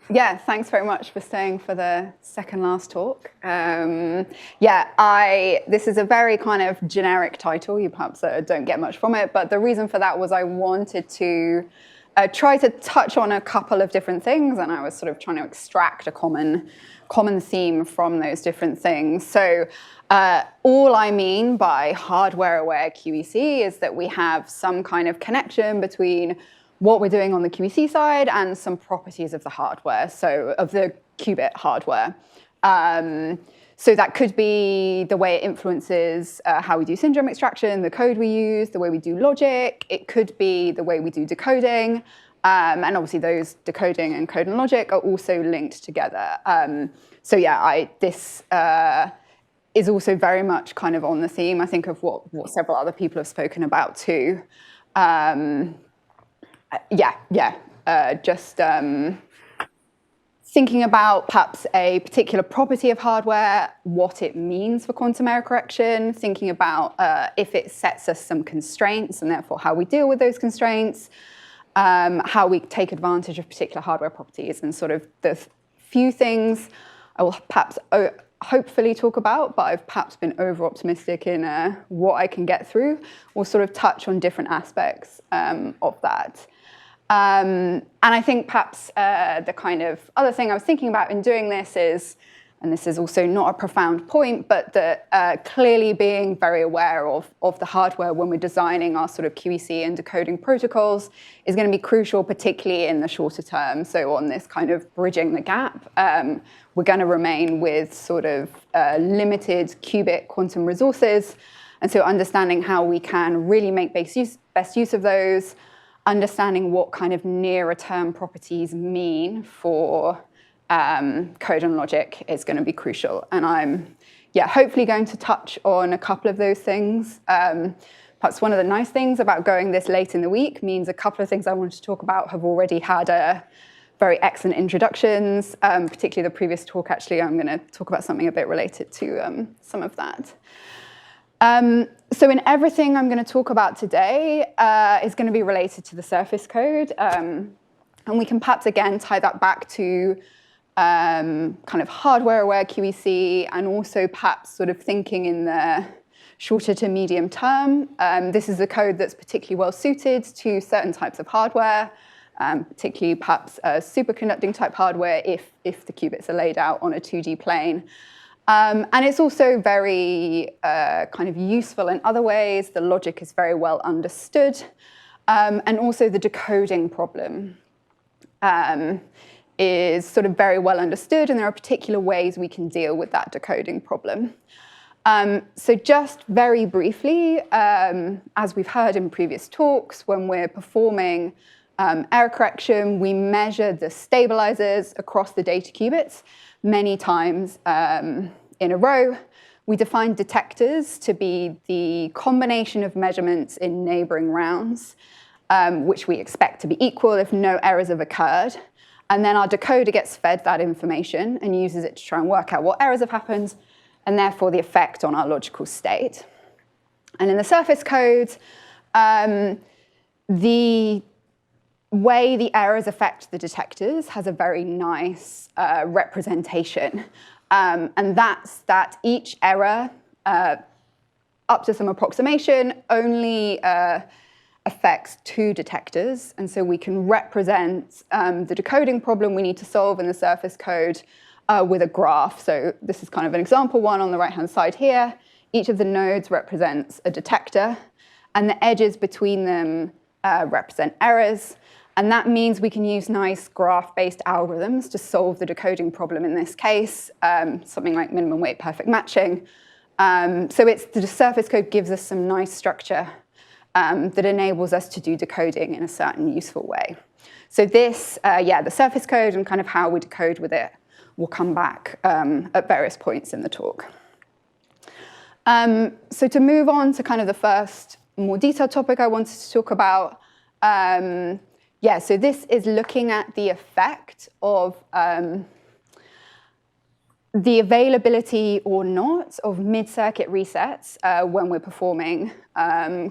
Yeah, thanks very much for staying for the second last talk. This is a very kind of generic title. You perhaps don't get much from it, but the reason for that was I wanted to try to touch on a couple of different things, and I was sort of trying to extract a common theme from those different things. So all I mean by hardware-aware QEC is that we have some kind of connection between what we're doing on the QEC side and some properties of the hardware, so of the qubit hardware. So that could be the way it influences how we do syndrome extraction, the code we use, the way we do logic. It could be the way we do decoding. And obviously those decoding and code and logic are also linked together. This is also very much kind of on the theme, I think, of what several other people have spoken about too. Thinking about perhaps a particular property of hardware, what it means for quantum error correction, thinking about if it sets us some constraints and therefore how we deal with those constraints, how we take advantage of particular hardware properties, and sort of the few things I will perhaps hopefully talk about, but I've perhaps been over-optimistic in what I can get through. We'll sort of touch on different aspects of that. And I think perhaps the kind of other thing I was thinking about in doing this is, and this is also not a profound point, but that clearly being very aware of the hardware when we're designing our sort of QEC and decoding protocols is going to be crucial, particularly in the shorter term. So on this kind of bridging the gap, we're going to remain with sort of limited qubit quantum resources. And so understanding how we can really make best use of those, understanding what kind of nearer term properties mean for code and logic is going to be crucial. And I'm hopefully going to touch on a couple of those things. Perhaps one of the nice things about going this late in the week means a couple of things I wanted to talk about have already had very excellent introductions, particularly the previous talk. Actually, I'm going to talk about something a bit related to some of that. So in everything I'm going to talk about today is going to be related to the surface code. And we can perhaps, again, tie that back to kind of hardware-aware QEC, and also perhaps sort of thinking in the shorter to medium term. This is a code that's particularly well-suited to certain types of hardware, particularly perhaps superconducting type hardware if the qubits are laid out on a 2D plane. And it's also very kind of useful in other ways. The logic is very well understood. And also the decoding problem is sort of very well understood, and there are particular ways we can deal with that decoding problem. So just very briefly, as we've heard in previous talks, when we're performing error correction, we measure the stabilizers across the data qubits many times in a row. We define detectors to be the combination of measurements in neighboring rounds, which we expect to be equal if no errors have occurred. And then our decoder gets fed that information and uses it to try and work out what errors have happened, and therefore the effect on our logical state. And in the surface code, the way the errors affect the detectors has a very nice representation. And that's that each error, up to some approximation, only affects two detectors. And so we can represent the decoding problem we need to solve in the surface code with a graph. So this is kind of an example one on the right-hand side here. Each of the nodes represents a detector, and the edges between them represent errors. And that means we can use nice graph-based algorithms to solve the decoding problem in this case, something like minimum weight perfect matching. So the surface code gives us some nice structure that enables us to do decoding in a certain useful way. So this, the surface code and kind of how we decode with it will come back at various points in the talk. So to move on to kind of the first more detailed topic I wanted to talk about, so this is looking at the effect of the availability or not of mid-circuit resets when we're performing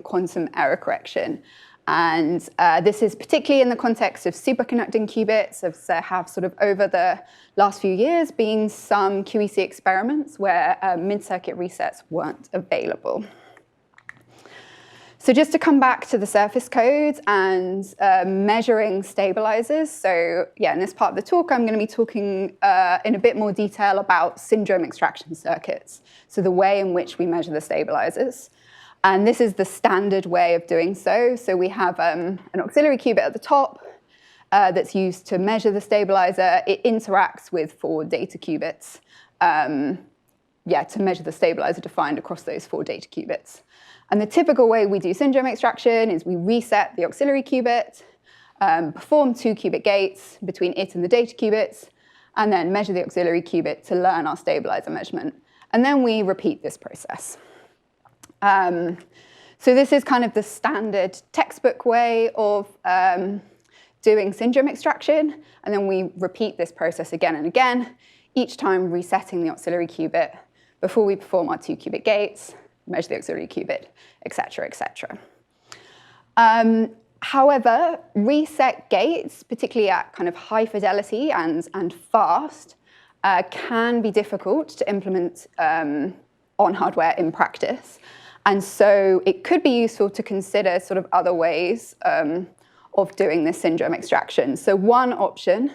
quantum error correction. And this is particularly in the context of superconducting qubits, as there have sort of over the last few years been some QEC experiments where mid-circuit resets weren't available. So just to come back to the surface code and measuring stabilizers. So yeah, in this part of the talk, I'm going to be talking in a bit more detail about syndrome extraction circuits. So the way in which we measure the stabilizers. And this is the standard way of doing so. So we have an auxiliary qubit at the top that's used to measure the stabilizer. It interacts with 4 data qubits to measure the stabilizer defined across those 4 data qubits. And the typical way we do syndrome extraction is we reset the auxiliary qubit, perform 2 qubit gates between it and the data qubits, and then measure the auxiliary qubit to learn our stabilizer measurement. And then we repeat this process. So this is kind of the standard textbook way of doing syndrome extraction. And then we repeat this process again and again, each time resetting the auxiliary qubit before we perform our 2 qubit gates, measure the auxiliary qubit, et cetera, et cetera. However, reset gates, particularly at kind of high fidelity and fast, can be difficult to implement on hardware in practice. And so it could be useful to consider sort of other ways of doing this syndrome extraction. So one option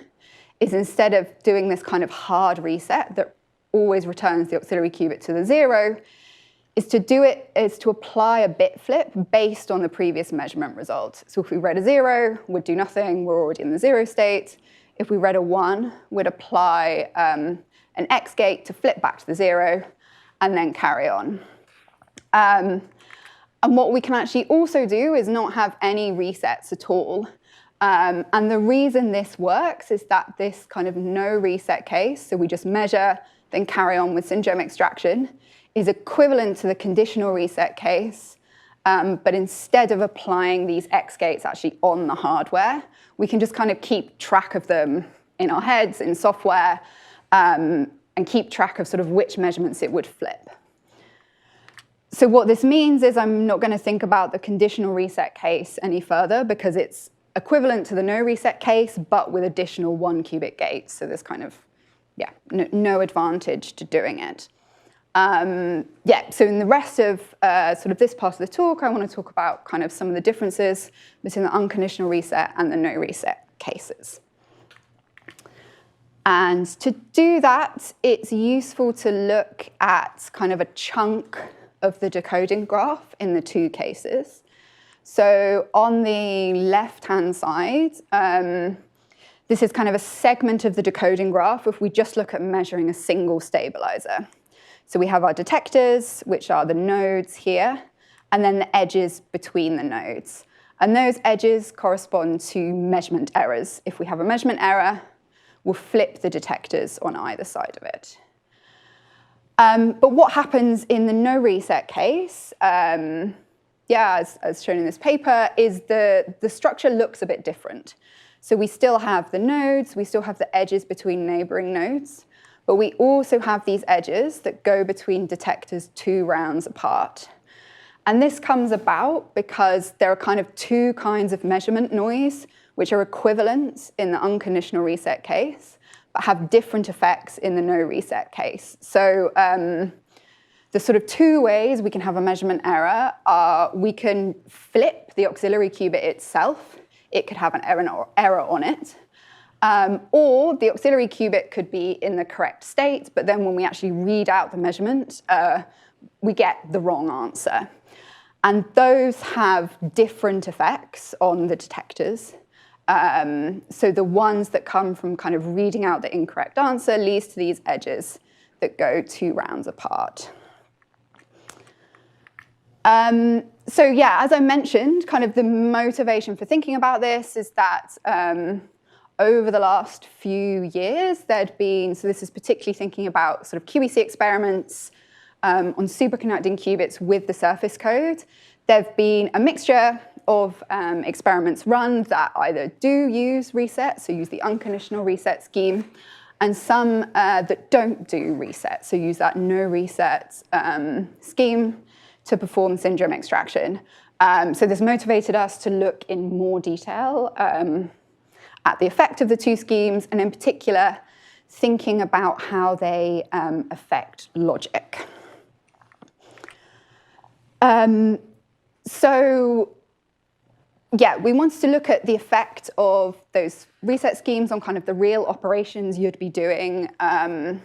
is, instead of doing this kind of hard reset that always returns the auxiliary qubit to the 0, is to apply a bit flip based on the previous measurement result. So if we read a 0, we'd do nothing, we're already in the 0 state. If we read a 1, we'd apply an X gate to flip back to the 0, and then carry on. And what we can actually also do is not have any resets at all. And the reason this works is that this kind of no reset case, so we just measure, then carry on with syndrome extraction, is equivalent to the conditional reset case. But instead of applying these X gates actually on the hardware, we can just kind of keep track of them in our heads, in software, and keep track of sort of which measurements it would flip. So what this means is I'm not going to think about the conditional reset case any further, because it's equivalent to the no reset case, but with additional 1 qubit gates. So there's kind of, no advantage to doing it. So in the rest of sort of this part of the talk, I want to talk about kind of some of the differences between the unconditional reset and the no reset cases. And to do that, it's useful to look at kind of a chunk of the decoding graph in the 2 cases. So on the left-hand side, this is kind of a segment of the decoding graph if we just look at measuring a single stabilizer. So we have our detectors, which are the nodes here, and then the edges between the nodes. And those edges correspond to measurement errors. If we have a measurement error, we'll flip the detectors on either side of it. But what happens in the no reset case, as shown in this paper, is the structure looks a bit different. So we still have the nodes, we still have the edges between neighboring nodes, but we also have these edges that go between detectors 2 rounds apart. And this comes about because there are kind of 2 kinds of measurement noise which are equivalent in the unconditional reset case, but have different effects in the no reset case. So the sort of 2 ways we can have a measurement error are we can flip the auxiliary qubit itself. It could have an error on it. Or the auxiliary qubit could be in the correct state, but then when we actually read out the measurement, we get the wrong answer. And those have different effects on the detectors. So the ones that come from kind of reading out the incorrect answer leads to these edges that go 2 rounds apart. As I mentioned, kind of the motivation for thinking about this is that over the last few years, there'd been, so this is particularly thinking about sort of QEC experiments on superconducting qubits with the surface code. There've been a mixture of experiments run that either do use reset, so use the unconditional reset scheme, and some that don't do reset, so use that no reset scheme to perform syndrome extraction. So this motivated us to look in more detail at the effect of the two schemes, and in particular, thinking about how they affect logic. So yeah, we wanted to look at the effect of those reset schemes on kind of the real operations you'd be doing on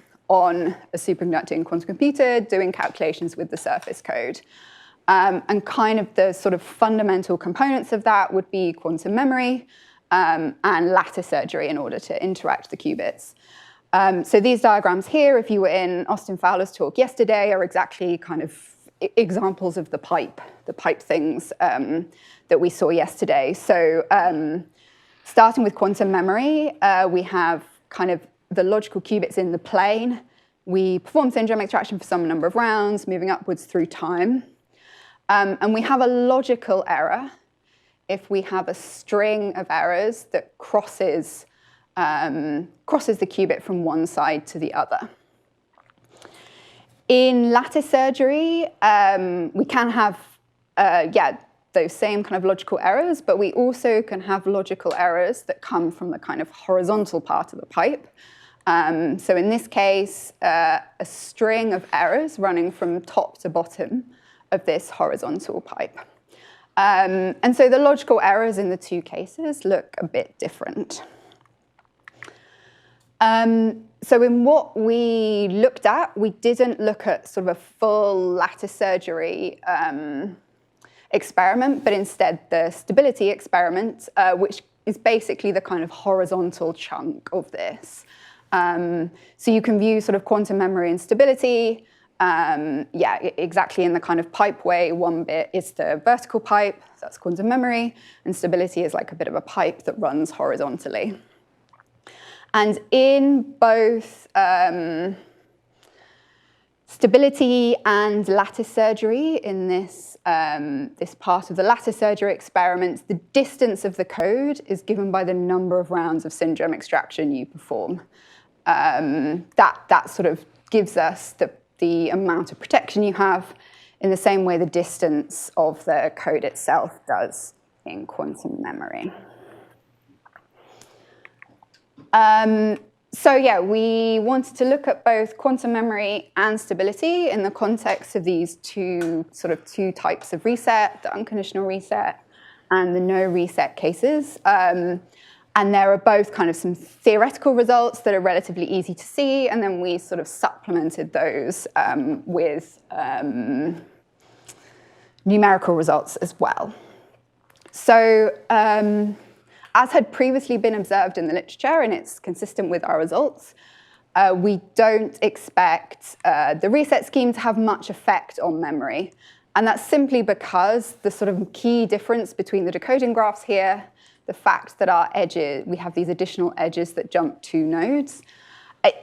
a superconducting quantum computer, doing calculations with the surface code. And kind of the sort of fundamental components of that would be quantum memory and lattice surgery in order to interact the qubits. So these diagrams here, if you were in Austin Fowler's talk yesterday, are exactly kind of examples of the pipe things that we saw yesterday. So starting with quantum memory, we have kind of the logical qubits in the plane. We perform syndrome extraction for some number of rounds, moving upwards through time. And we have a logical error if we have a string of errors that crosses the qubit from one side to the other. In lattice surgery, we can have, those same kind of logical errors, but we also can have logical errors that come from the kind of horizontal part of the pipe. So in this case, a string of errors running from top to bottom of this horizontal pipe. And so the logical errors in the two cases look a bit different. So in what we looked at, we didn't look at sort of a full lattice surgery experiment, but instead the stability experiment, which is basically the kind of horizontal chunk of this. So you can view sort of quantum memory and stability, exactly in the kind of pipe way. One bit is the vertical pipe, so that's quantum memory, and stability is like a bit of a pipe that runs horizontally. And in both stability and lattice surgery, in this, this part of the lattice surgery experiments, the distance of the code is given by the number of rounds of syndrome extraction you perform. That sort of gives us the amount of protection you have in the same way the distance of the code itself does in quantum memory. So yeah, we wanted to look at both quantum memory and stability in the context of these two types of reset, the unconditional reset and the no reset cases. And there are both kind of some theoretical results that are relatively easy to see, and then we sort of supplemented those with numerical results as well. So as had previously been observed in the literature, and it's consistent with our results, we don't expect the reset scheme to have much effect on memory. And that's simply because the sort of key difference between the decoding graphs here, the fact that our edges, we have these additional edges that jump 2 nodes,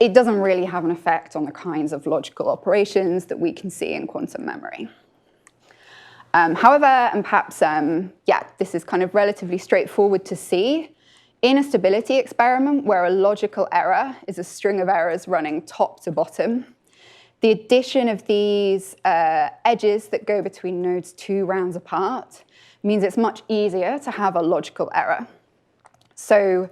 it doesn't really have an effect on the kinds of logical operations that we can see in quantum memory. However, and perhaps, this is kind of relatively straightforward to see, in a stability experiment where a logical error is a string of errors running top to bottom, the addition of these edges that go between nodes 2 rounds apart means it's much easier to have a logical error. So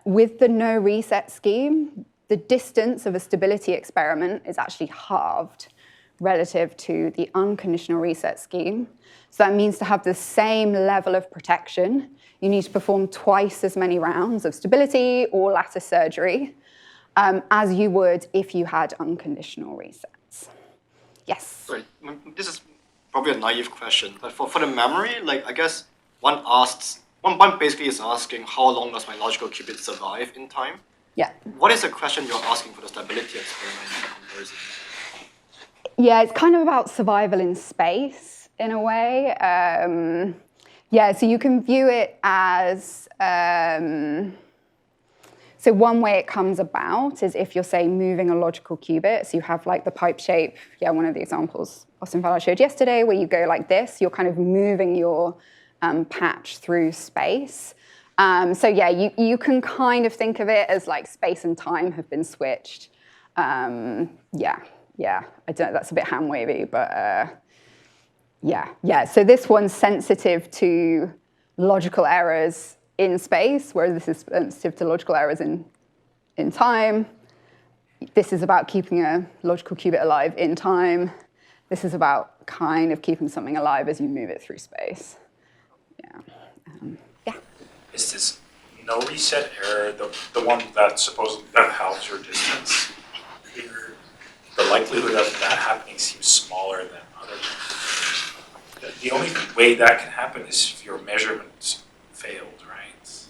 with the no reset scheme, the distance of a stability experiment is actually halved relative to the unconditional reset scheme. So that means to have the same level of protection, you need to perform twice as many rounds of stability or lattice surgery as you would if you had unconditional resets. Yes? Sorry, this is probably a naive question, but for the memory, like I guess one basically is asking how long does my logical qubit survive in time? Yeah. What is the question you're asking for the stability experiment comparison? Yeah, it's kind of about survival in space in a way. So you can view it as, so one way it comes about is if you're, say, moving a logical qubit, so you have like the pipe shape, one of the examples Austin Fowler showed yesterday, where you go like this, you're kind of moving your patch through space. You can kind of think of it as like space and time have been switched. I don't know, that's a bit hand-wavy, but Yeah. So this one's sensitive to logical errors in space, whereas this is sensitive to logical errors in time. This is about keeping a logical qubit alive in time. This is about kind of keeping something alive as you move it through space. Yeah. Is this no reset error the one that supposedly that halves your distance? The likelihood of that happening seems smaller than other ones. The only way that can happen is if your measurements failed, right?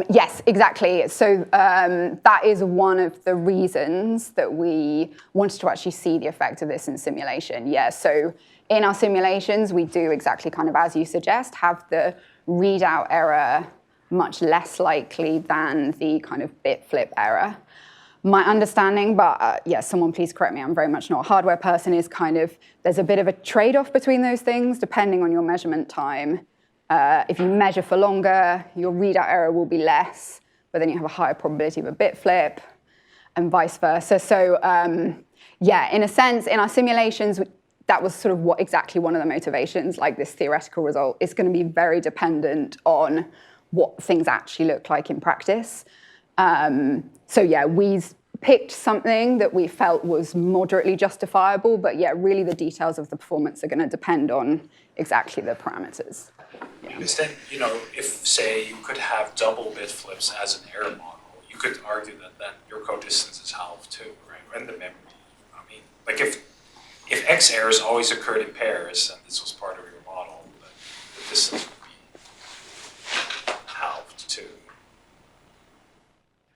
Yes, exactly. So that is one of the reasons that we wanted to actually see the effect of this in simulation. Yeah, so in our simulations, we do exactly kind of as you suggest, have the readout error much less likely than the kind of bit flip error. My understanding, but someone please correct me, I'm very much not a hardware person, is kind of, there's a bit of a trade-off between those things depending on your measurement time. If you measure for longer, your readout error will be less, but then you have a higher probability of a bit flip, and vice versa. So in a sense, in our simulations, that was sort of exactly one of the motivations, like this theoretical result is going to be very dependent on what things actually look like in practice. We picked something that we felt was moderately justifiable, but really the details of the performance are going to depend on exactly the parameters. Because then, if, say, you could have double bit flips as an error model, you could argue that your code distance is halved too, right? And the memory. I mean, like if X errors always occurred in pairs, and this was part of your model, the distance would be halved too.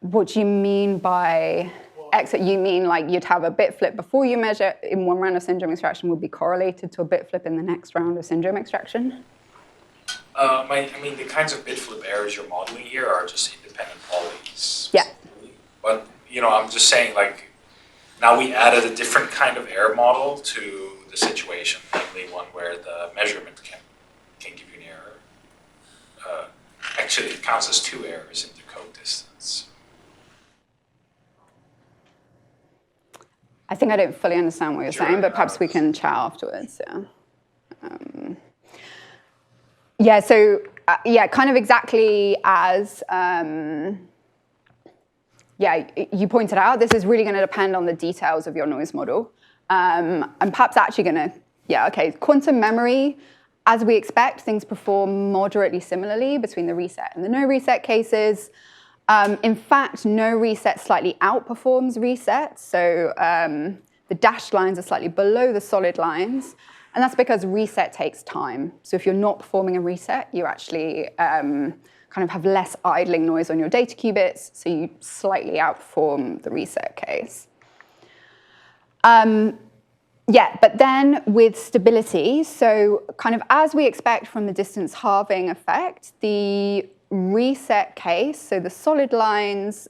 What do you mean by X? You mean like you'd have a bit flip before you measure in one round of syndrome extraction would be correlated to a bit flip in the next round of syndrome extraction? The kinds of bit flip errors you're modeling here are just independent polys. Yeah. But, I'm just saying, like, now we added a different kind of error model to the situation, namely one where the measurement can give you an error. Actually, it counts as two errors in the code distance. I think I don't fully understand what you're saying, but perhaps we can chat afterwards. Kind of exactly as you pointed out, this is really going to depend on the details of your noise model. And perhaps actually going to, quantum memory, as we expect, things perform moderately similarly between the reset and the no reset cases. In fact, no reset slightly outperforms reset. So the dashed lines are slightly below the solid lines. And that's because reset takes time. So if you're not performing a reset, you actually kind of have less idling noise on your data qubits. So you slightly outperform the reset case. But then with stability, so kind of as we expect from the distance halving effect, the reset case, so the solid lines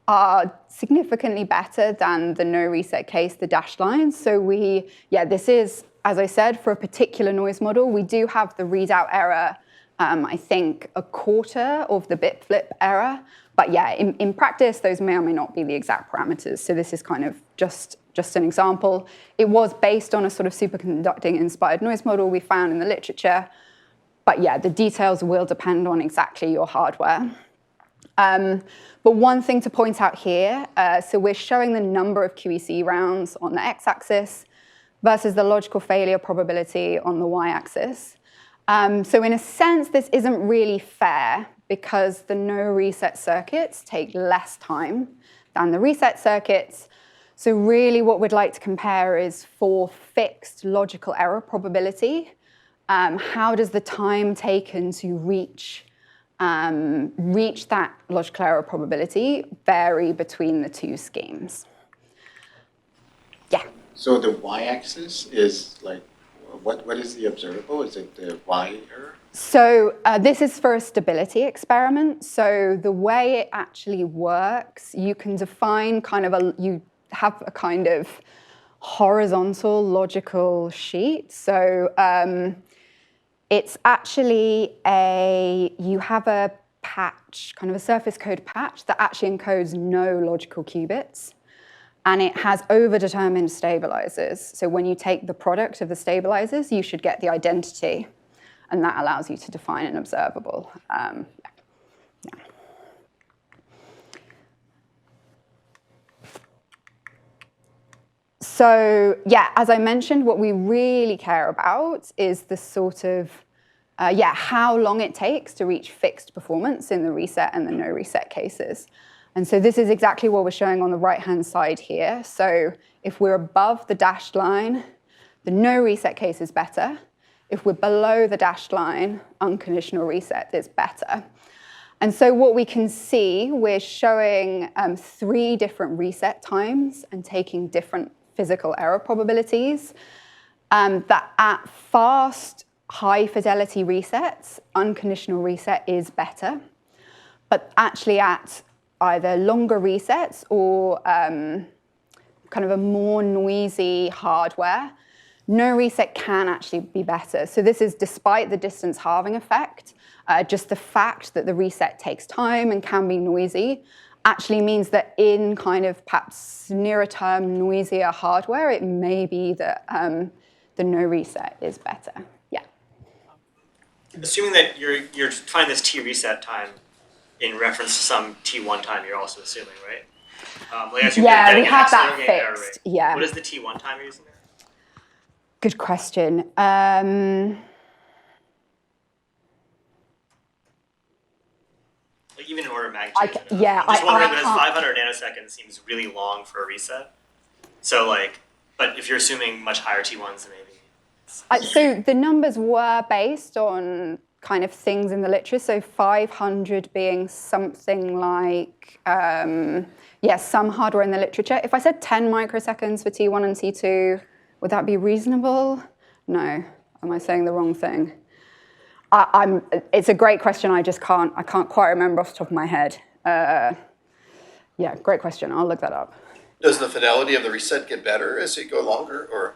are significantly better than the no reset case, the dashed lines. So this is, as I said, for a particular noise model, we do have the readout error, I think a quarter of the bit flip error. But in practice, those may or may not be the exact parameters. So this is kind of just an example. It was based on a sort of superconducting inspired noise model we found in the literature. But the details will depend on exactly your hardware. But one thing to point out here, so we're showing the number of QEC rounds on the x-axis versus the logical failure probability on the y-axis. So in a sense, this isn't really fair because the no reset circuits take less time than the reset circuits. So really what we'd like to compare is for fixed logical error probability, how does the time taken to reach that logical error probability vary between the two schemes? Yeah. So the y-axis is like, what is the observable? Is it the y error? So this is for a stability experiment. So the way it actually works, you can define you have a kind of horizontal logical sheet. So it's actually you have a patch, kind of a surface code patch that actually encodes no logical qubits. and it has overdetermined stabilizers. So when you take the product of the stabilizers, you should get the identity, and that allows you to define an observable. So yeah, as I mentioned, what we really care about is the sort of, how long it takes to reach fixed performance in the reset and the no reset cases. And so this is exactly what we're showing on the right-hand side here. So if we're above the dashed line, the no reset case is better. If we're below the dashed line, unconditional reset is better. And so what we can see, we're showing 3 different reset times and taking different physical error probabilities, that at fast, high fidelity resets, unconditional reset is better. But actually at either longer resets or kind of a more noisy hardware, no reset can actually be better. So this is despite the distance halving effect, just the fact that the reset takes time and can be noisy actually means that in kind of perhaps nearer term, noisier hardware, it may be that the no reset is better. Yeah. Assuming that you're finding this T reset time in reference to some T1 time, you're also assuming, right? Yeah, we have that fixed. Yeah. What is the T1 time you're using there? Good question. Like even in order of magnitude. I'm just wondering because 500 nanoseconds seems really long for a reset. So like, but if you're assuming much higher T1s, then maybe. So the numbers were based on kind of things in the literature. So 500 being something like, some hardware in the literature. If I said 10 microseconds for T1 and T2, would that be reasonable? No. Am I saying the wrong thing? It's a great question. I can't quite remember off the top of my head. Great question. I'll look that up. Does the fidelity of the reset get better as you go longer, or?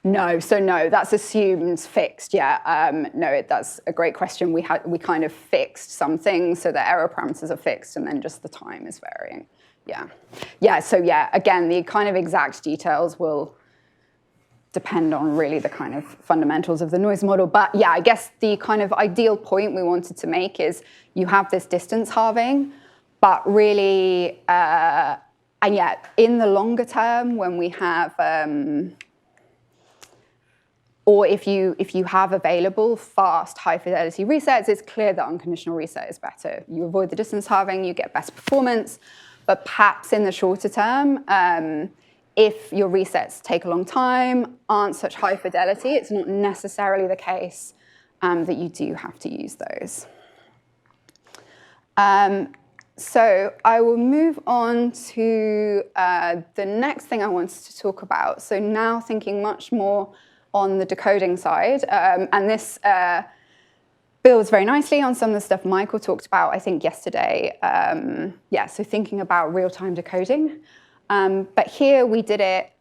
No, that's assumed fixed. That's a great question. We kind of fixed some things, so the error parameters are fixed, and then just the time is varying. Again, the kind of exact details will depend on really the kind of fundamentals of the noise model. But yeah, I guess the kind of ideal point we wanted to make is you have this distance halving, but really, in the longer term, when we have, or if you have available fast, high fidelity resets, it's clear that unconditional reset is better. You avoid the distance halving, you get best performance, but perhaps in the shorter term, if your resets take a long time, aren't such high fidelity, it's not necessarily the case that you do have to use those. So I will move on to the next thing I wanted to talk about. So now thinking much more on the decoding side, and this builds very nicely on some of the stuff Michael talked about, I think, yesterday. So thinking about real-time decoding. But here we did it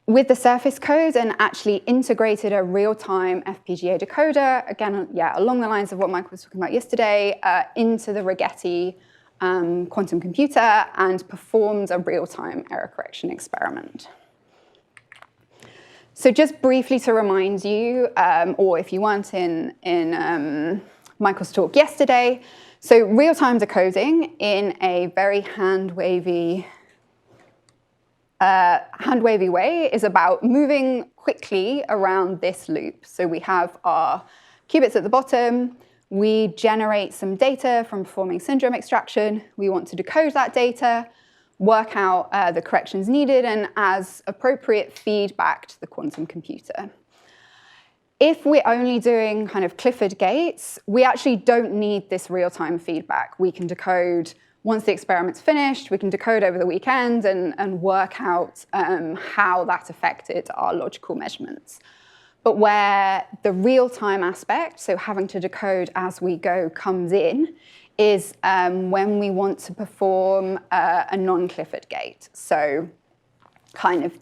with the surface code and actually integrated a real-time FPGA decoder, again, along the lines of what Michael was talking about yesterday, into the Rigetti quantum computer and performed a real-time error correction experiment. So just briefly to remind you, or if you weren't in Michael's talk yesterday, so real-time decoding in a very hand-wavy way is about moving quickly around this loop. So we have our qubits at the bottom. We generate some data from performing syndrome extraction. We want to decode that data, work out the corrections needed, and as appropriate, feed back to the quantum computer. If we're only doing kind of Clifford gates, we actually don't need this real-time feedback. We can decode once the experiment's finished, we can decode over the weekend and work out how that affected our logical measurements. But where the real-time aspect, so having to decode as we go, comes in, is when we want to perform a non-Clifford gate. So kind of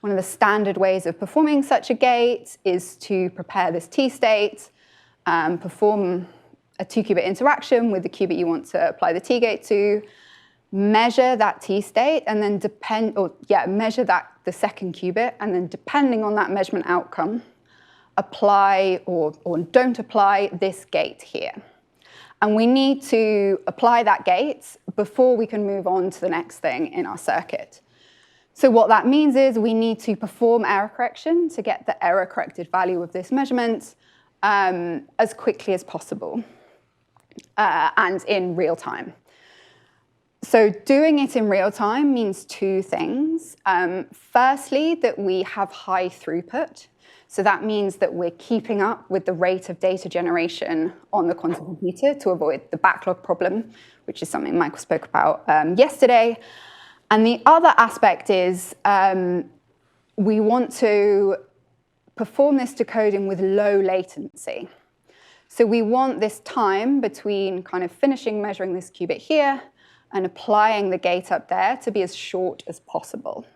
one of the standard ways of performing such a gate is to prepare this T-state, perform a 2-qubit interaction with the qubit you want to apply the T-gate to, measure that T state, and then measure the second qubit, and then depending on that measurement outcome, apply or don't apply this gate here. And we need to apply that gate before we can move on to the next thing in our circuit. So what that means is we need to perform error correction to get the error corrected value of this measurement as quickly as possible and in real time. So doing it in real time means two things. Firstly, that we have high throughput. So that means that we're keeping up with the rate of data generation on the quantum computer to avoid the backlog problem, which is something Michael spoke about yesterday. And the other aspect is we want to perform this decoding with low latency. So we want this time between kind of finishing measuring this qubit here and applying the gate up there to be as short as possible.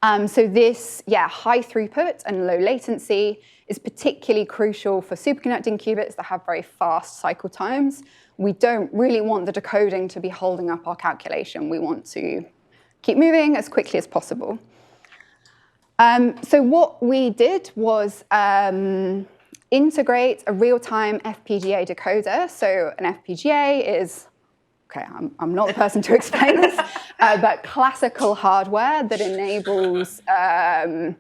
So this, high throughput and low latency is particularly crucial for superconducting qubits that have very fast cycle times. We don't really want the decoding to be holding up our calculation. We want to keep moving as quickly as possible. So what we did was integrate a real-time FPGA decoder. So an FPGA is, okay, I'm not the person to explain this, but classical hardware that enables, that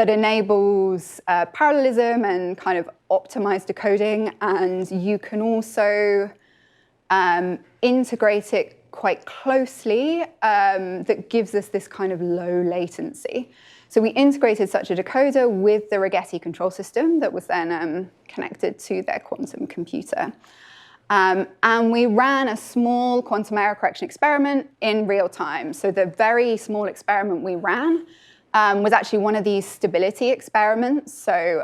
enables parallelism and kind of optimized decoding. And you can also integrate it quite closely that gives us this kind of low latency. So we integrated such a decoder with the Rigetti control system that was then connected to their quantum computer. And we ran a small quantum error correction experiment in real time. So the very small experiment we ran was actually one of these stability experiments. So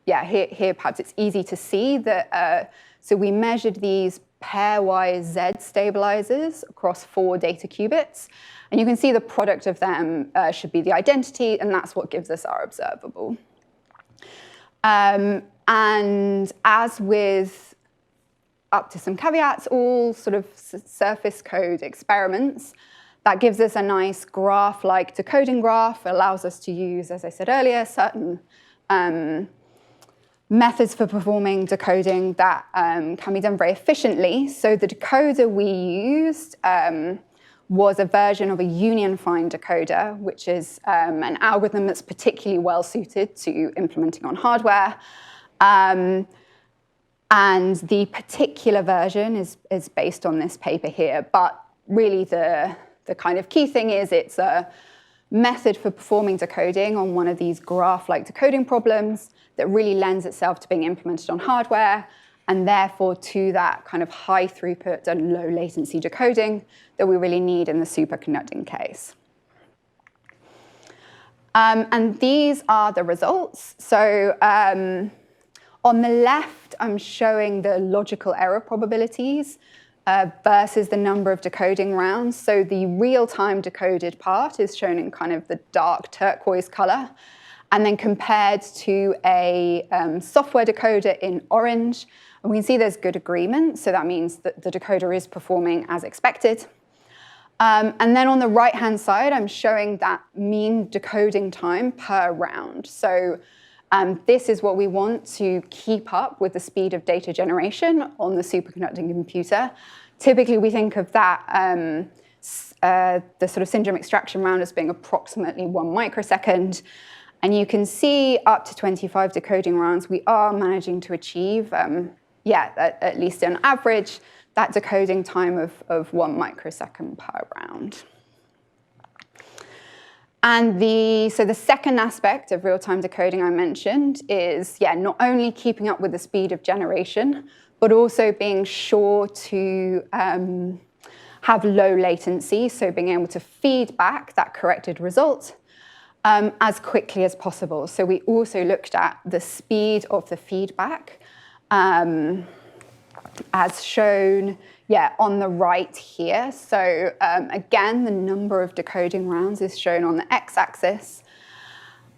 here perhaps it's easy to see that. So we measured these pairwise Z stabilizers across 4 data qubits. And you can see the product of them should be the identity, and that's what gives us our observable. And as with, up to some caveats, all sort of surface code experiments, that gives us a nice graph-like decoding graph. It allows us to use, as I said earlier, certain methods for performing decoding that can be done very efficiently. So the decoder we used was a version of a union find decoder, which is an algorithm that's particularly well suited to implementing on hardware. And the particular version is based on this paper here. But really the kind of key thing is it's a method for performing decoding on one of these graph-like decoding problems that really lends itself to being implemented on hardware, and therefore to that kind of high throughput and low latency decoding that we really need in the superconducting case. And these are the results. So on the left, I'm showing the logical error probabilities versus the number of decoding rounds. So the real-time decoded part is shown in kind of the dark turquoise color, and then compared to a software decoder in orange. And we can see there's good agreement, so that means that the decoder is performing as expected. And then on the right-hand side, I'm showing that mean decoding time per round. So this is what we want to keep up with the speed of data generation on the superconducting computer. Typically, we think of that, the sort of syndrome extraction round as being approximately 1 microsecond. And you can see up to 25 decoding rounds, we are managing to achieve, at least on average, that decoding time of 1 microsecond per round. And so the second aspect of real-time decoding I mentioned is, not only keeping up with the speed of generation, but also being sure to have low latency, so being able to feed back that corrected result as quickly as possible. So we also looked at the speed of the feedback, as shown on the right here. So again, the number of decoding rounds is shown on the x-axis.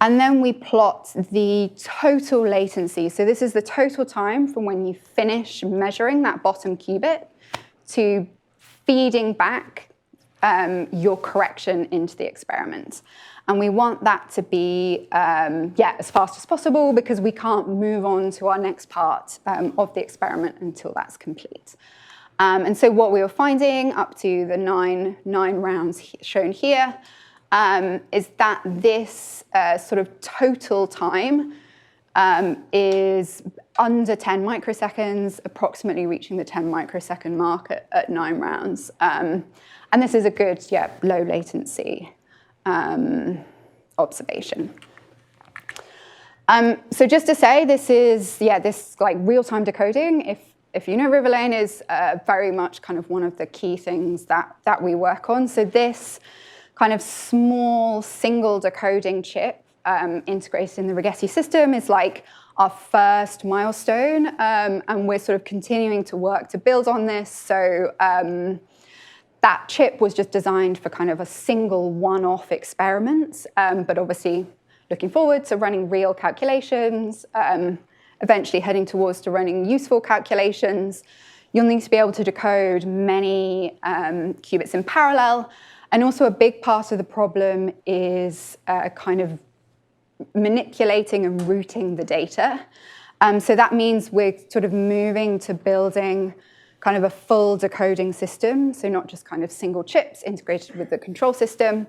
And then we plot the total latency. So this is the total time from when you finish measuring that bottom qubit to feeding back your correction into the experiment. And we want that to be, as fast as possible, because we can't move on to our next part of the experiment until that's complete. And so what we were finding up to the nine rounds shown here is that this sort of total time is under 10 microseconds, approximately reaching the 10 microsecond mark at 9 rounds. And this is a good, low latency observation. So just to say, this is, this like real-time decoding. If you know, Riverlane is very much kind of one of the key things that we work on. So this kind of small single decoding chip integrated in the Rigetti system is like our first milestone, and we're sort of continuing to work to build on this. So that chip was just designed for kind of a single one-off experiment, but obviously looking forward to running real calculations, eventually heading towards to running useful calculations. You'll need to be able to decode many qubits in parallel. And also a big part of the problem is kind of manipulating and routing the data. So that means we're sort of moving to building kind of a full decoding system. So not just kind of single chips integrated with the control system,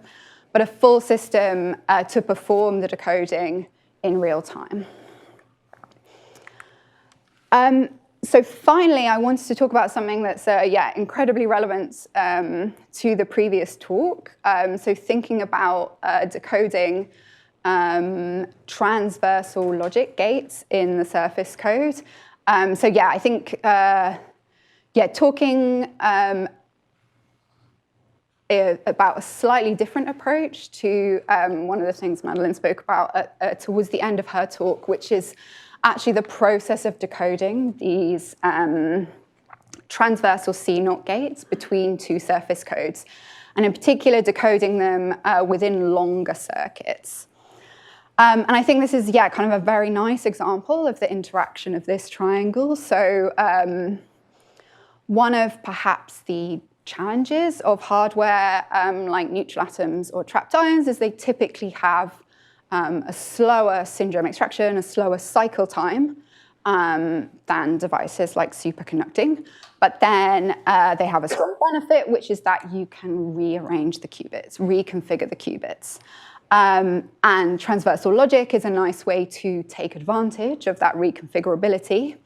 but a full system to perform the decoding in real time. So finally, I wanted to talk about something that's incredibly relevant to the previous talk. So thinking about decoding transversal logic gates in the surface code. I think talking about a slightly different approach to one of the things Madeline spoke about towards the end of her talk, which is actually the process of decoding these transversal C0 gates between two surface codes, and in particular decoding them within longer circuits. And I think this is, kind of a very nice example of the interaction of this triangle. So one of perhaps the challenges of hardware like neutral atoms or trapped ions is they typically have a slower syndrome extraction, a slower cycle time than devices like superconducting. But then they have a strong benefit, which is that you can rearrange the qubits, reconfigure the qubits. And transversal logic is a nice way to take advantage of that reconfigurability.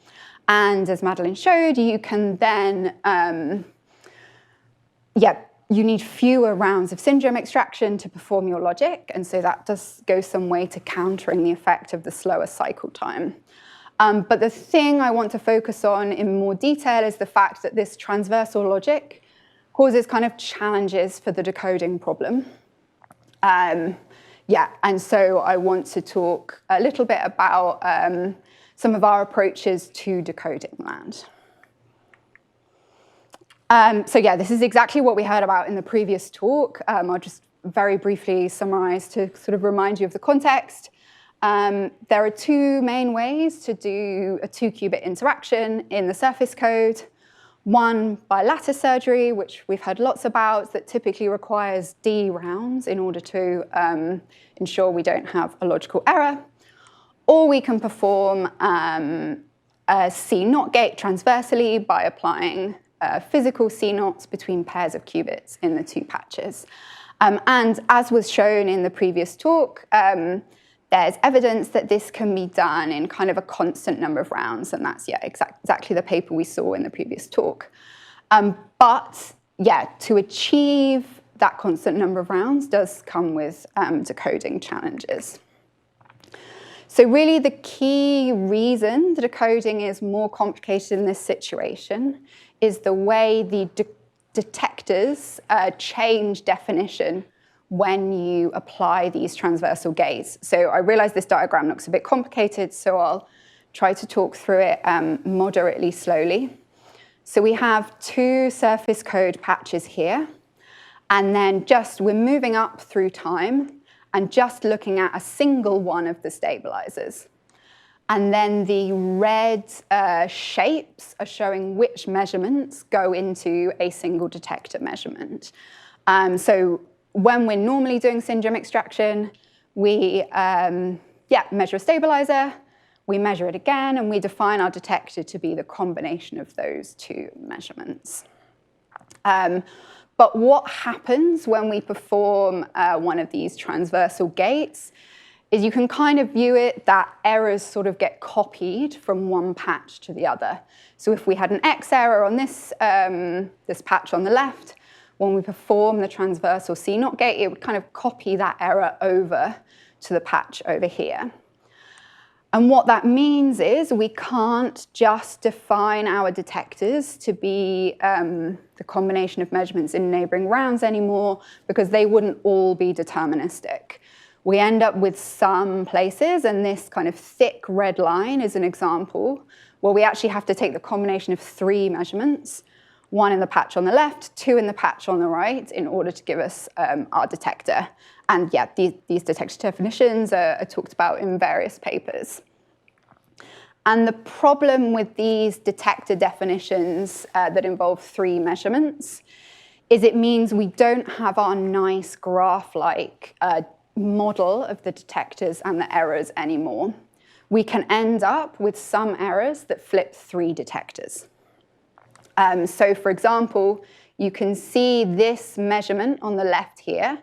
And as Madeline showed, you can then, you need fewer rounds of syndrome extraction to perform your logic. And so that does go some way to countering the effect of the slower cycle time. But the thing I want to focus on in more detail is the fact that this transversal logic causes kind of challenges for the decoding problem. And so I want to talk a little bit about some of our approaches to decoding land. This is exactly what we heard about in the previous talk. I'll just very briefly summarize to sort of remind you of the context. There are two main ways to do a 2-qubit interaction in the surface code. One by lattice surgery, which we've heard lots about, that typically requires D rounds in order to ensure we don't have a logical error. Or we can perform a C0 gate transversally by applying physical C0s between pairs of qubits in the two patches. And as was shown in the previous talk, there's evidence that this can be done in kind of a constant number of rounds, and that's exactly the paper we saw in the previous talk. But to achieve that constant number of rounds does come with decoding challenges. So really the key reason the decoding is more complicated in this situation is the way the detectors change definition when you apply these transversal gates. So I realize this diagram looks a bit complicated, so I'll try to talk through it moderately slowly. So we have two surface code patches here, and then we're moving up through time and just looking at a single one of the stabilizers. And then the red shapes are showing which measurements go into a single detector measurement. So when we're normally doing syndrome extraction, we measure a stabilizer, we measure it again, and we define our detector to be the combination of those two measurements. But what happens when we perform one of these transversal gates is you can kind of view it that errors sort of get copied from one patch to the other. So if we had an X error on this, this patch on the left, when we perform the transversal C0 gate, it would kind of copy that error over to the patch over here. And what that means is we can't just define our detectors to be the combination of measurements in neighboring rounds anymore, because they wouldn't all be deterministic. We end up with some places, and this kind of thick red line is an example, where we actually have to take the combination of 3 measurements, 1 in the patch on the left, 2 in the patch on the right, in order to give us our detector. And yeah, these detector definitions are talked about in various papers. And the problem with these detector definitions that involve 3 measurements is it means we don't have our nice graph-like model of the detectors and the errors anymore. We can end up with some errors that flip 3 detectors. So for example, you can see this measurement on the left here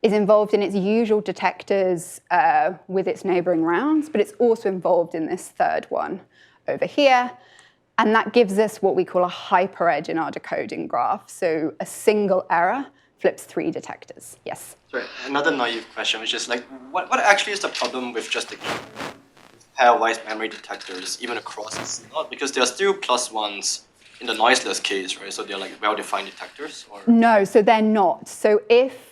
is involved in its usual detectors with its neighboring rounds, but it's also involved in this third one over here. And that gives us what we call a hyperedge in our decoding graph. So a single error flips 3 detectors. Yes? Sorry, another naive question, which is like, what actually is the problem with just the pairwise memory detectors, even across the CNOT? Because there are still +1s in the noiseless case, right? So they're like well-defined detectors? Or? No, so they're not. So if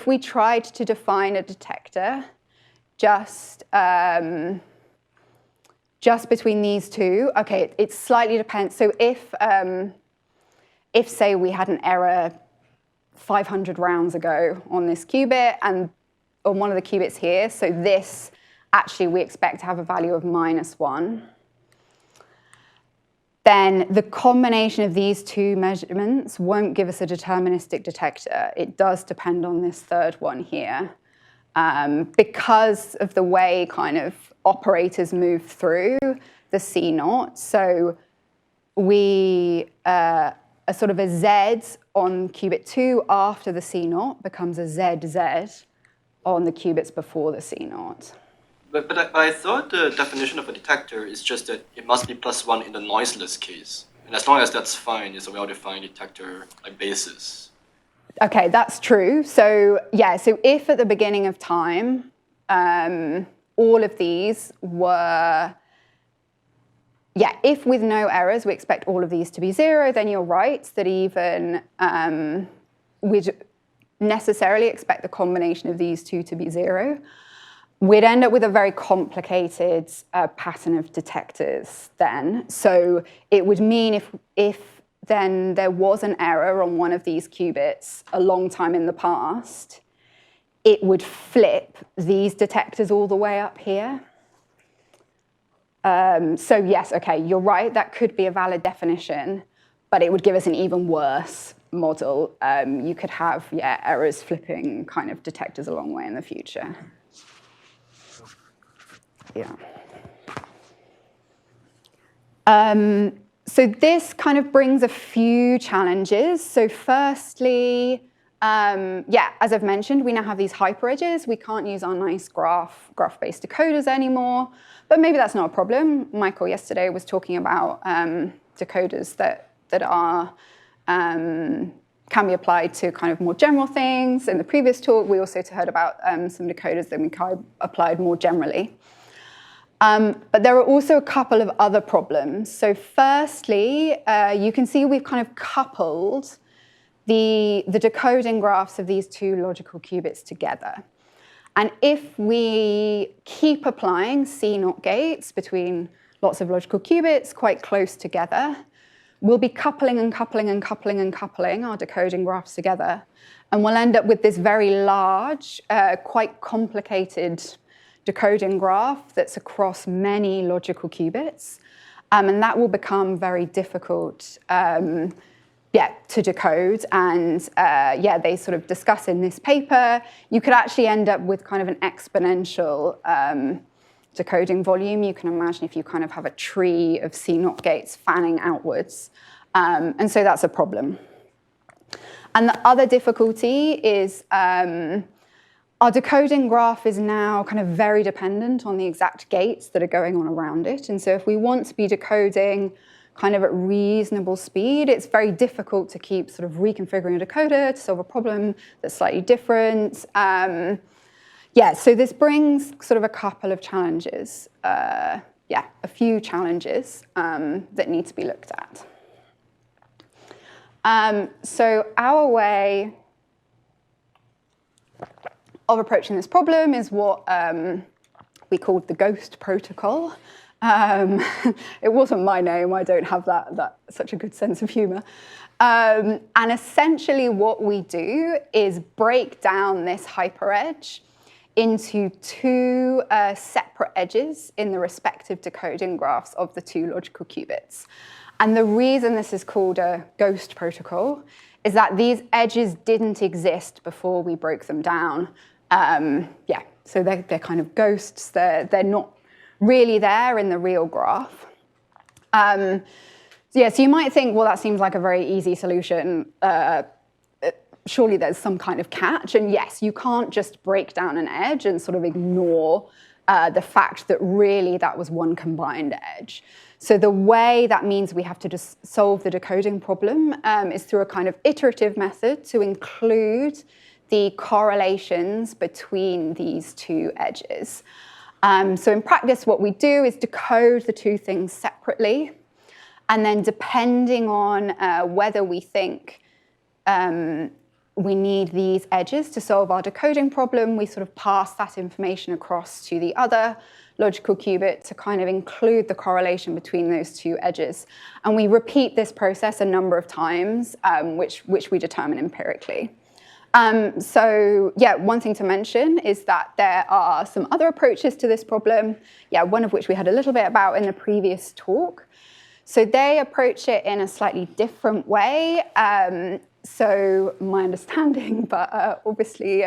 we tried to define a detector just between these two, okay, it slightly depends. So if say we had an error 500 rounds ago on this qubit and on one of the qubits here, so this actually we expect to have a value of -1, then the combination of these 2 measurements won't give us a deterministic detector. It does depend on this third one here. Because of the way kind of operators move through the CNOT, so we a sort of a Z on qubit 2 after the CNOT becomes a ZZ on the qubits before the CNOT. But I thought the definition of a detector is just that it must be +1 in the noiseless case. And as long as that's fine, it's a well-defined detector like basis. Okay, that's true. So yeah, so if at the beginning of time, all of these were, if with no errors, we expect all of these to be 0, then you're right that even we'd necessarily expect the combination of these 2 to be 0. We'd end up with a very complicated pattern of detectors then. So it would mean if then there was an error on one of these qubits a long time in the past, it would flip these detectors all the way up here. So yes, okay, you're right, that could be a valid definition, but it would give us an even worse model. You could have, errors flipping kind of detectors a long way in the future. Yeah. So this kind of brings a few challenges. So firstly, as I've mentioned, we now have these hyperedges. We can't use our nice graph-based decoders anymore, but maybe that's not a problem. Michael yesterday was talking about decoders that are can be applied to kind of more general things. In the previous talk, we also heard about some decoders that we kind of applied more generally. But there are also a couple of other problems. So firstly, you can see we've kind of coupled the decoding graphs of these 2 logical qubits together. And if we keep applying CNOT gates between lots of logical qubits quite close together, we'll be coupling and coupling and coupling and coupling our decoding graphs together. And we'll end up with this very large, quite complicated decoding graph that's across many logical qubits. And that will become very difficult to decode. And they sort of discuss in this paper, you could actually end up with kind of an exponential decoding volume. You can imagine if you kind of have a tree of CNOT gates fanning outwards. And so that's a problem. And the other difficulty is our decoding graph is now kind of very dependent on the exact gates that are going on around it. And so if we want to be decoding kind of at reasonable speed, it's very difficult to keep sort of reconfiguring a decoder to solve a problem that's slightly different. So this brings sort of a couple of challenges. A few challenges that need to be looked at. So our way of approaching this problem is what we called the ghost protocol. It wasn't my name. I don't have that such a good sense of humor. And essentially what we do is break down this hyperedge into two separate edges in the respective decoding graphs of the two logical qubits. And the reason this is called a ghost protocol is that these edges didn't exist before we broke them down. So they're kind of ghosts. They're not really there in the real graph. So you might think, well, that seems like a very easy solution. Surely there's some kind of catch. And yes, you can't just break down an edge and sort of ignore the fact that really that was one combined edge. So the way that means we have to just solve the decoding problem is through a kind of iterative method to include the correlations between these two edges. So in practice, what we do is decode the two things separately. And then depending on whether we think we need these edges to solve our decoding problem, we sort of pass that information across to the other logical qubit to kind of include the correlation between those two edges. And we repeat this process a number of times, which we determine empirically. One thing to mention is that there are some other approaches to this problem, one of which we had a little bit about in the previous talk. So they approach it in a slightly different way. So my understanding, but obviously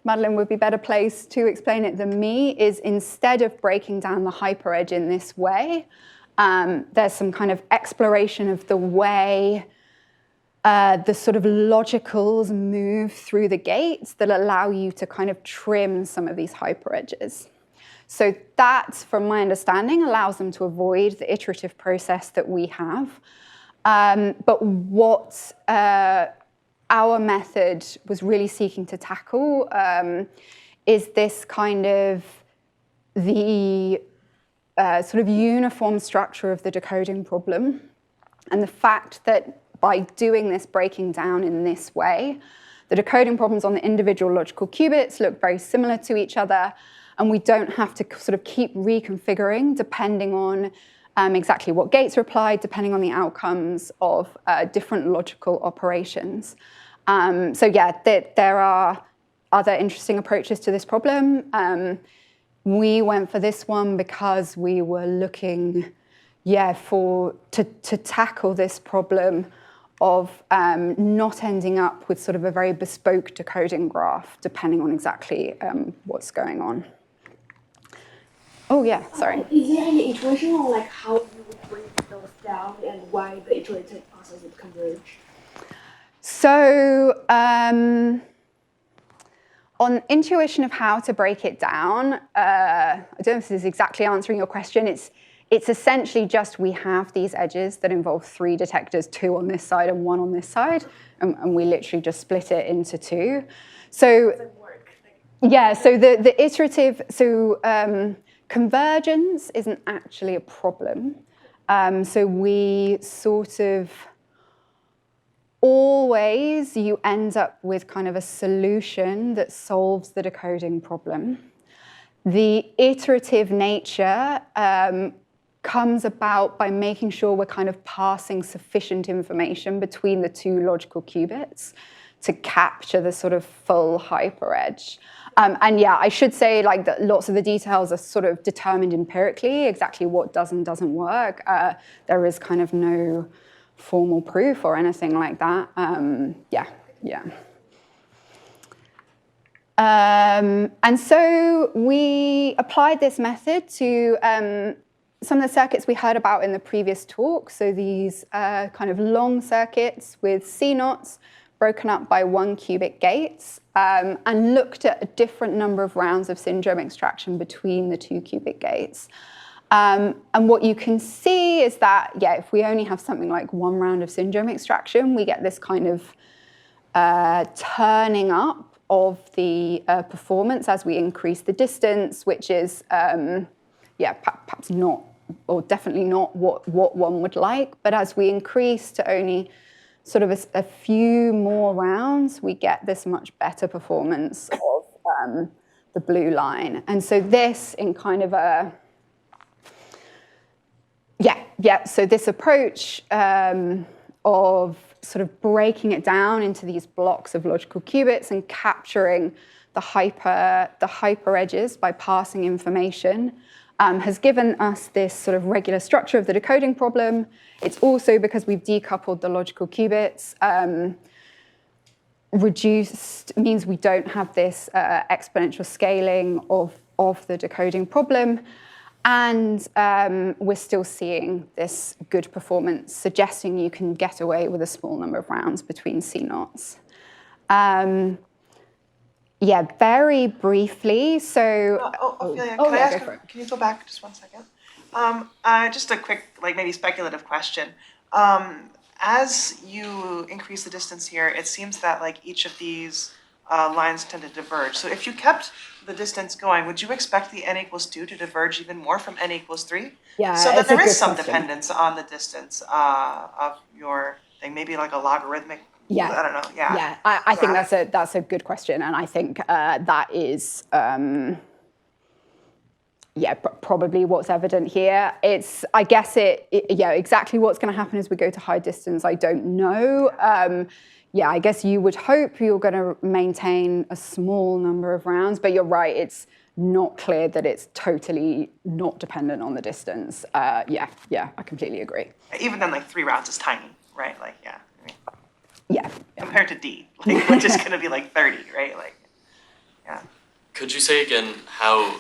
Madeline would be better placed to explain it than me, is instead of breaking down the hyperedge in this way, there's some kind of exploration of the way the sort of logicals move through the gates that allow you to kind of trim some of these hyperedges. So that, from my understanding, allows them to avoid the iterative process that we have. But what our method was really seeking to tackle is this kind of the sort of uniform structure of the decoding problem, and the fact that by doing this breaking down in this way, the decoding problems on the individual logical qubits look very similar to each other, and we don't have to sort of keep reconfiguring depending on exactly what gates are applied, depending on the outcomes of different logical operations. There are other interesting approaches to this problem. We went for this one because we were looking, to tackle this problem of not ending up with sort of a very bespoke decoding graph, depending on exactly what's going on. Oh yeah, sorry. Is there any iteration on like how you would break those down and why the iterative process would converge? So on intuition of how to break it down, I don't know if this is exactly answering your question. It's essentially just we have these edges that involve 3 detectors, 2 on this side and 1 on this side, and we literally just split it into 2. So so the iterative, convergence isn't actually a problem. So we sort of always, you end up with kind of a solution that solves the decoding problem. The iterative nature comes about by making sure we're kind of passing sufficient information between the 2 logical qubits to capture the sort of full hyperedge. And yeah, I should say like that lots of the details are sort of determined empirically, exactly what does and doesn't work. There is kind of no formal proof or anything like that. Yeah. And so we applied this method to some of the circuits we heard about in the previous talk. So these kind of long circuits with C-naughts broken up by 1 qubit gates, and looked at a different number of rounds of syndrome extraction between the 2 qubit gates. And what you can see is that, yeah, if we only have something like 1 round of syndrome extraction, we get this kind of turning up of the performance as we increase the distance, which is, perhaps not, or definitely not what one would like. But as we increase to only sort of a few more rounds, we get this much better performance of the blue line. And so this in kind of a, so this approach of sort of breaking it down into these blocks of logical qubits and capturing the hyper edges by passing information has given us this sort of regular structure of the decoding problem. It's also, because we've decoupled the logical qubits, reduced, means we don't have this exponential scaling of the decoding problem. And we're still seeing this good performance, suggesting you can get away with a small number of rounds between C-naughts. Very briefly. So, Ophelia, can I ask? Can you go back just 1 second? Just a quick, like maybe speculative question. As you increase the distance here, it seems that like each of these lines tend to diverge. So if you kept the distance going, would you expect the n=2 to diverge even more from n=3? Yeah, so that there is some question. dependence on the distance of your thing, maybe like a logarithmic. Yeah, I don't know. Yeah, I think that's a good question, and I think that is probably what's evident here. It's, I guess exactly what's going to happen as we go to high distance, I don't know. I guess you would hope you're going to maintain a small number of rounds, but you're right, it's not clear that it's totally not dependent on the distance. I completely agree. Even then, like 3 rounds is tiny, right? Like, yeah. Yeah. Compared to D, like, which is going to be like 30, right? Like, yeah. Could you say again how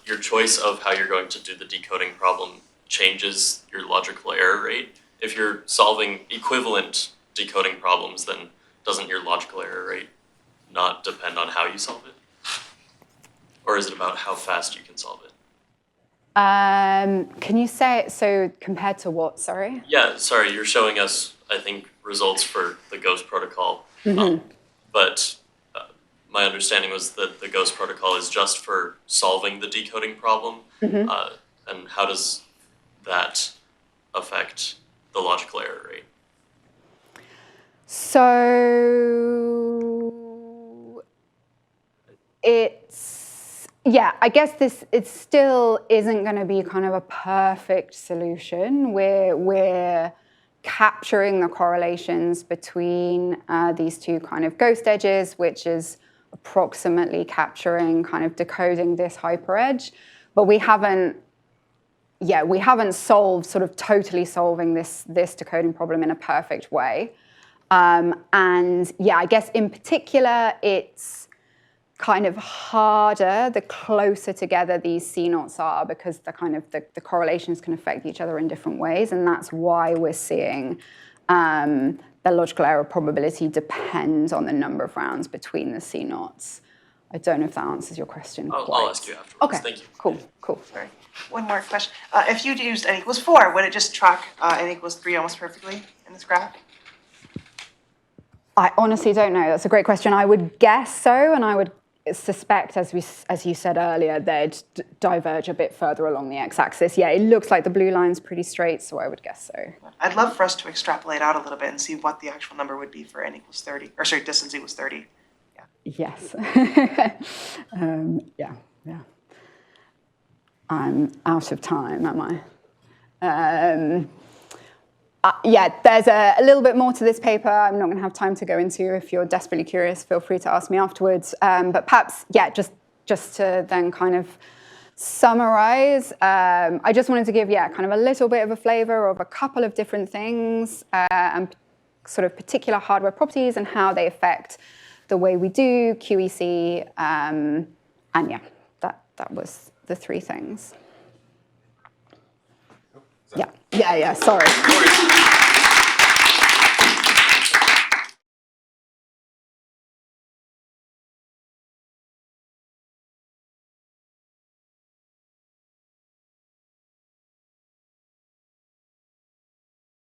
your choice of how you're going to do the decoding problem changes your logical error rate? If you're solving equivalent decoding problems, then doesn't your logical error rate not depend on how you solve it? Or is it about how fast you can solve it? Can you say it, so compared to what, sorry? Yeah, sorry, you're showing us, I think, results for the GHOST protocol. But my understanding was that the GHOST protocol is just for solving the decoding problem. And how does that affect the logical error rate? So I guess it still isn't going to be kind of a perfect solution. We're capturing the correlations between these two kind of ghost edges, which is approximately capturing, kind of decoding this hyperedge, but we haven't solved, sort of totally solving this decoding problem in a perfect way. I guess in particular, it's kind of harder the closer together these C-naughts are, because the correlations can affect each other in different ways, and that's why we're seeing the logical error probability depends on the number of rounds between the C-naughts. I don't know if that answers your question. I'll ask you afterwards. Okay. Thank you. Cool. Sorry. One more question. If you used n=4, would it just track n=3 almost perfectly in this graph? I honestly don't know. That's a great question. I would guess so, and I would suspect, as you said earlier, they'd diverge a bit further along the x-axis. Yeah, it looks like the blue line's pretty straight, so I would guess so. I'd love for us to extrapolate out a little bit and see what the actual number would be for n=30, or sorry, distance equals 30. Yeah. Yes. I'm out of time, am I? Yeah, there's a little bit more to this paper. I'm not going to have time to go into. If you're desperately curious, feel free to ask me afterwards. But perhaps, yeah, just to then kind of summarize, I just wanted to give, kind of a little bit of a flavor of a couple of different things and sort of particular hardware properties and how they affect the way we do QEC. And yeah, that was the three things. Yeah, sorry.